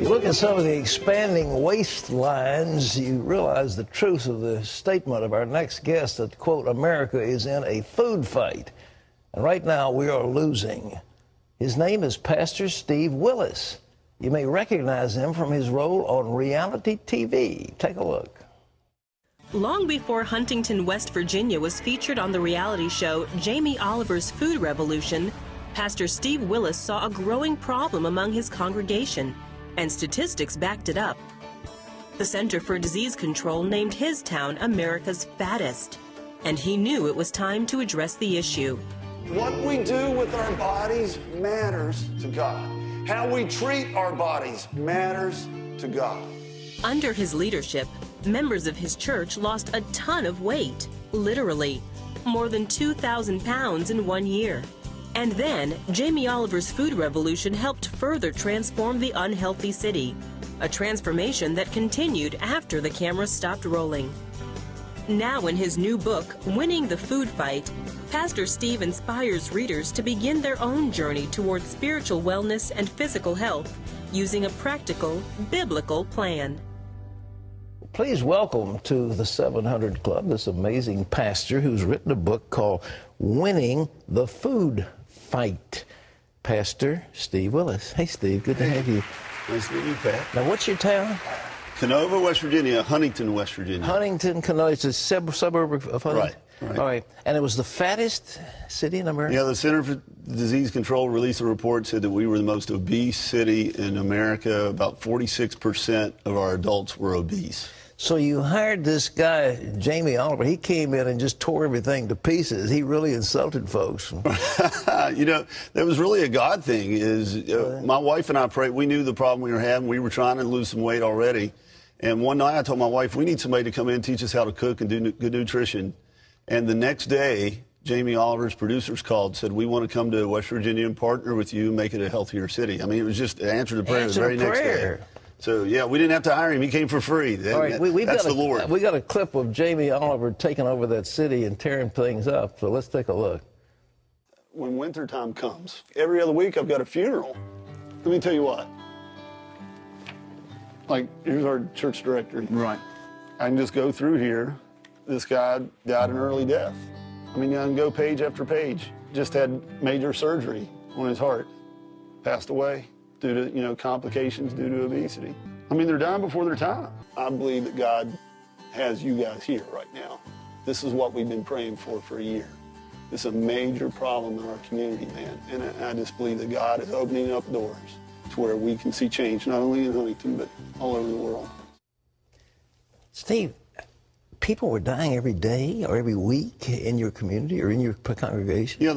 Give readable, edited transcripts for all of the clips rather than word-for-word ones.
You look at some of the expanding waistlines, you realize the truth of the statement of our next guest that, quote, America is in a food fight. And right now we are losing. His name is Pastor Steve Willis. You may recognize him from his role on reality TV. Take a look. Long before Huntington, West Virginia was featured on the reality show Jamie Oliver's Food Revolution, Pastor Steve Willis saw a growing problem among his congregation, and statistics backed it up. The Center for Disease Control named his town America's fattest, and he knew it was time to address the issue. What we do with our bodies matters to God. How we treat our bodies matters to God. Under his leadership, members of his church lost a ton of weight, literally, more than 2,000 pounds in 1 year. And then, Jamie Oliver's Food Revolution helped further transform the unhealthy city, a transformation that continued after the cameras stopped rolling. Now in his new book, Winning the Food Fight, Pastor Steve inspires readers to begin their own journey towards spiritual wellness and physical health using a practical, biblical plan. Please welcome to the 700 Club this amazing pastor who's written a book called Winning the Food Fight. Pastor Steve Willis. Hey, Steve, good to have you. Nice to meet you, Pat. Now, what's your town? Canova, West Virginia, Huntington, West Virginia. Huntington, Canova. It's a suburb of Huntington? Right. All right. And it was the fattest city in America? Yeah, the Center for Disease Control released a report, said that we were the most obese city in America. About 46% of our adults were obese. So you hired this guy, Jamie Oliver. He came in and just tore everything to pieces. He really insulted folks. You know, that was really a God thing. My wife and I prayed. We knew the problem we were having. We were trying to lose some weight already. And one night I told my wife, we need somebody to come in and teach us how to cook and do good nutrition. And the next day, Jamie Oliver's producers called, said, we want to come to West Virginia and partner with you and make it a healthier city. I mean, it was just an answer to prayer the very next day. So, yeah, we didn't have to hire him. He came for free. All right, that's the Lord. We got a clip of Jamie Oliver taking over that city and tearing things up. So let's take a look. When wintertime comes, every other week I've got a funeral. Let me tell you what. Like, here's our church directory. Right. I can just go through here. This guy died an early death. I mean, I can go page after page. Just had major surgery on his heart. Passed away due to, complications due to obesity. I mean, they're dying before their time. I believe that God has you guys here right now. This is what we've been praying for a year. This is a major problem in our community, man. And I just believe that God is opening up doors to where we can see change, not only in Huntington, but all over the world. Steve, people were dying every day or every week in your community or in your congregation? Yeah,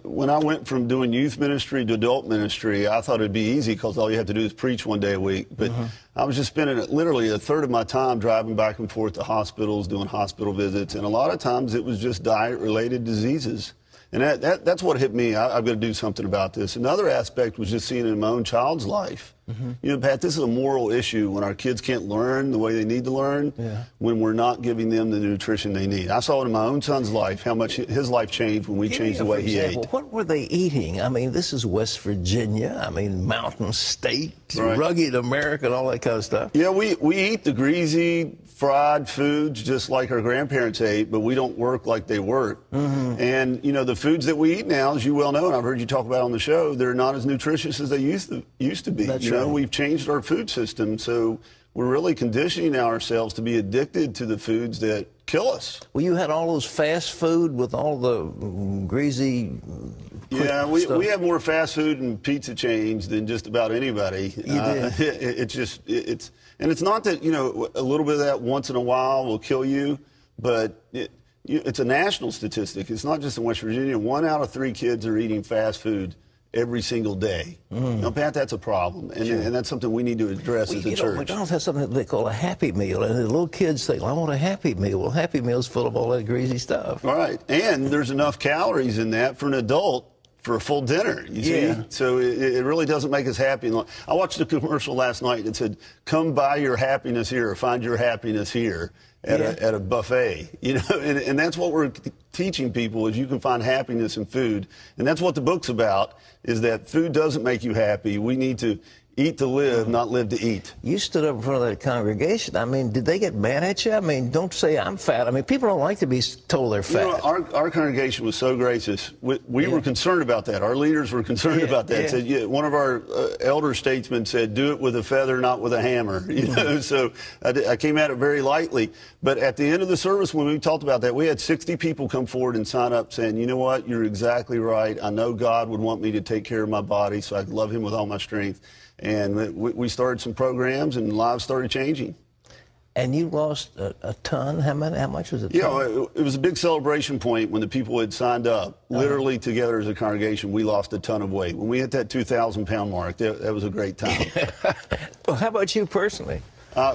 when I went from doing youth ministry to adult ministry, I thought it'd be easy because all you have to do is preach one day a week. But I was just spending literally a third of my time driving back and forth to hospitals, doing hospital visits. And a lot of times it was just diet-related diseases. And that's what hit me. I've got to do something about this. Another aspect was just seeing it in my own child's life. Pat, this is a moral issue when our kids can't learn the way they need to learn, when we're not giving them the nutrition they need. I saw it in my own son's life, how much his life changed when we changed the way he ate. What were they eating? I mean, this is West Virginia. I mean, mountain state, rugged America, and all that kind of stuff. Yeah, we eat the greasy, fried foods just like our grandparents ate, but we don't work like they work. And, the foods that we eat now, as you well know, and I've heard you talk about on the show, they're not as nutritious as they used to be. That's right. We've changed our food system, so we're really conditioning ourselves to be addicted to the foods that kill us. Well, you had all those fast food with all the greasy Yeah, we have more fast food and pizza chains than just about anybody. You did. And it's not that, a little bit of that once in a while will kill you, but it's a national statistic. It's not just in West Virginia. 1 out of 3 kids are eating fast food every single day. Now, Pat, that's a problem, and that's something we need to address as a church. McDonald's has something they call a Happy Meal, and the little kids say, I want a Happy Meal. Well, Happy Meal's full of all that greasy stuff. All right, and there's enough calories in that for an adult for a full dinner, you see? So it really doesn't make us happy. I watched a commercial last night that said, come buy your happiness here, or find your happiness here at a buffet, and that's what we're teaching people, is you can find happiness in food. And that's what the book's about, is that food doesn't make you happy. We need to eat to live, not live to eat. You stood up in front of that congregation. I mean, did they get mad at you? I mean, don't say I'm fat. I mean, people don't like to be told they're fat. You know, our congregation was so gracious. We were concerned about that. Our leaders were concerned about that. Said, one of our elder statesmen said, "Do it with a feather, not with a hammer." You know, so I came at it very lightly. But at the end of the service, when we talked about that, we had 60 people come forward and sign up saying, "You know what? You're exactly right. I know God would want me to take care of my body so I could love Him with all my strength." And we started some programs, and lives started changing. And you lost a ton? How much was it? Yeah, it was a big celebration point when the people had signed up. Literally together as a congregation, we lost a ton of weight. When we hit that 2,000-pound mark, that was a great time. Well, how about you personally?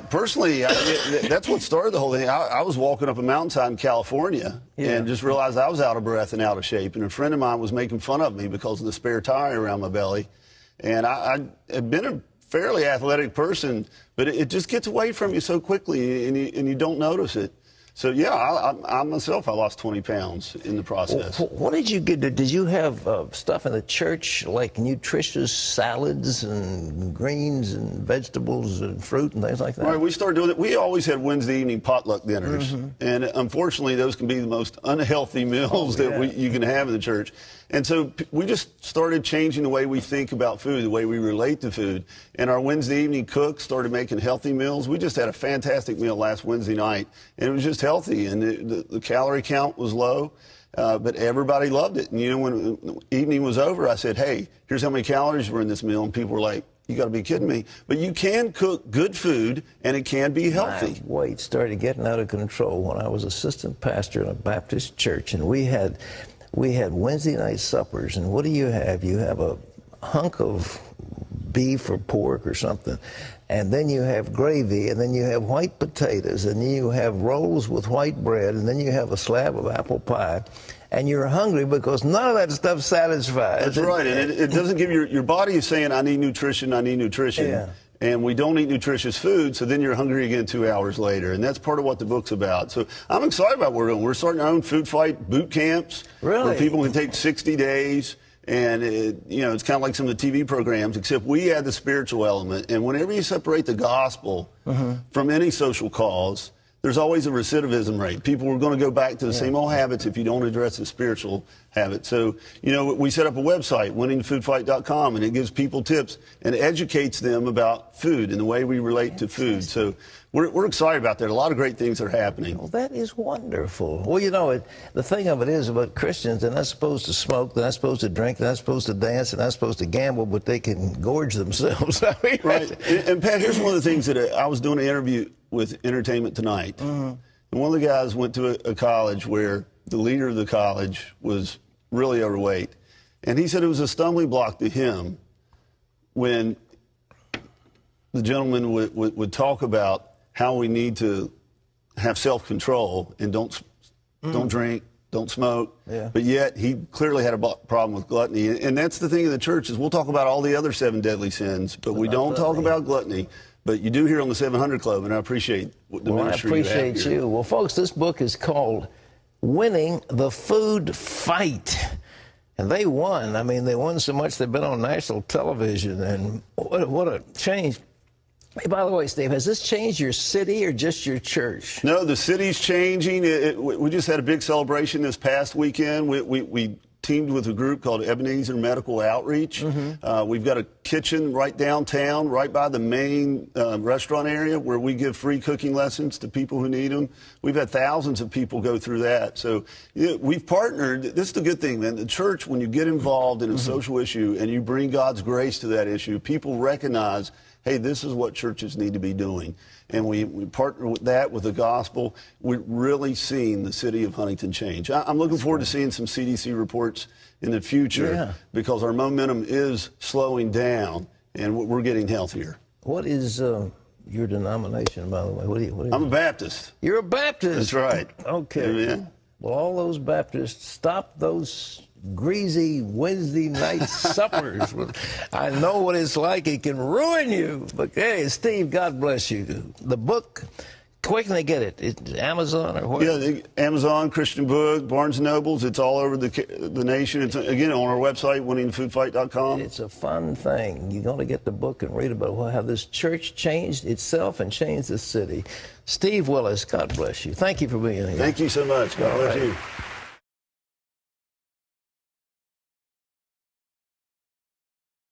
Personally, that's what started the whole thing. I was walking up a mountainside in California and just realized I was out of breath and out of shape. And a friend of mine was making fun of me because of the spare tire around my belly. And I had been a fairly athletic person, but it just gets away from you so quickly, and you don't notice it. So, yeah, I myself, I lost 20 pounds in the process. What did you get? Did you have stuff in the church, like nutritious salads and greens and vegetables and fruit and things like that? Right, we started doing it. We always had Wednesday evening potluck dinners. And unfortunately, those can be the most unhealthy meals that you can have in the church. And so we just started changing the way we think about food, the way we relate to food. And our Wednesday evening cooks started making healthy meals. We just had a fantastic meal last Wednesday night, and it was just healthy, and the calorie count was low, but everybody loved it. And, you know, when the evening was over, I said, "Hey, here's how many calories were in this meal," and people were like, "You got to be kidding me." But you can cook good food, and it can be healthy. My weight started getting out of control when I was assistant pastor in a Baptist church, and we had Wednesday night suppers. And what do you have? You have a hunk of beef or pork or something, and then you have gravy, and then you have white potatoes, and then you have rolls with white bread, and then you have a slab of apple pie. And you're hungry because none of that stuff satisfies. That's right, and it doesn't give your body is saying, "I need nutrition, I need nutrition." Yeah. And we don't eat nutritious food, so then you're hungry again 2 hours later. And that's part of what the book's about. So I'm excited about what we're doing. We're starting our own food fight boot camps. Really? Where people can take 60 days. And, it's kind of like some of the TV programs, except we add the spiritual element. And whenever you separate the gospel from any social cause, there's always a recidivism rate. People are going to go back to the same old habits if you don't address the spiritual habits. So, we set up a website, winningfoodfight.com, and it gives people tips and educates them about food and the way we relate to food. So we're excited about that. A lot of great things are happening. Well, that is wonderful. Well, the thing of it is about Christians, they're not supposed to smoke, they're not supposed to drink, they're not supposed to dance, they're not supposed to gamble, but they can gorge themselves. I mean, right. And Pat, here's one of the things that I was doing an interview with Entertainment Tonight. And one of the guys went to a college where the leader of the college was really overweight. And he said it was a stumbling block to him when the gentleman would talk about how we need to have self-control and don't drink, don't smoke. Yeah. But yet he clearly had a problem with gluttony. And that's the thing in the church is we'll talk about all the other 7 deadly sins, but we don't talk about gluttony. But you do here on the 700 Club, and I appreciate the ministry you have here. I appreciate you. Well, folks, this book is called Winning the Food Fight. And they won. I mean, they won so much they've been on national television. And what a change. Hey, by the way, Steve, has this changed your city or just your church? No, the city's changing. We just had a big celebration this past weekend. We teamed with a group called Ebenezer Medical Outreach. We've got a kitchen right downtown, right by the main restaurant area where we give free cooking lessons to people who need them. We've had thousands of people go through that. So we've partnered. This is the good thing, man. The church, when you get involved in a social issue and you bring God's grace to that issue, people recognize, hey, this is what churches need to be doing. And we partner with that, with the gospel. We're really seeing the city of Huntington change. I'm looking forward to seeing some CDC reports in the future because our momentum is slowing down and we're getting healthier. What is your denomination, by the way? What do you I'm a Baptist. You're a Baptist? That's right. Okay. Amen. Well, all those Baptists, stop those greasy Wednesday night suppers. I know what it's like. It can ruin you. But, hey, Steve, God bless you. The book Where can they get it? It's Amazon or what? Yeah, Amazon, Christian Book, Barnes & Nobles. It's all over the nation. It's, again, on our website, winningthefoodfight.com. It's a fun thing. You're going to get the book and read about how this church changed itself and changed the city. Steve Willis, God bless you. Thank you for being here. Thank you so much. God bless you.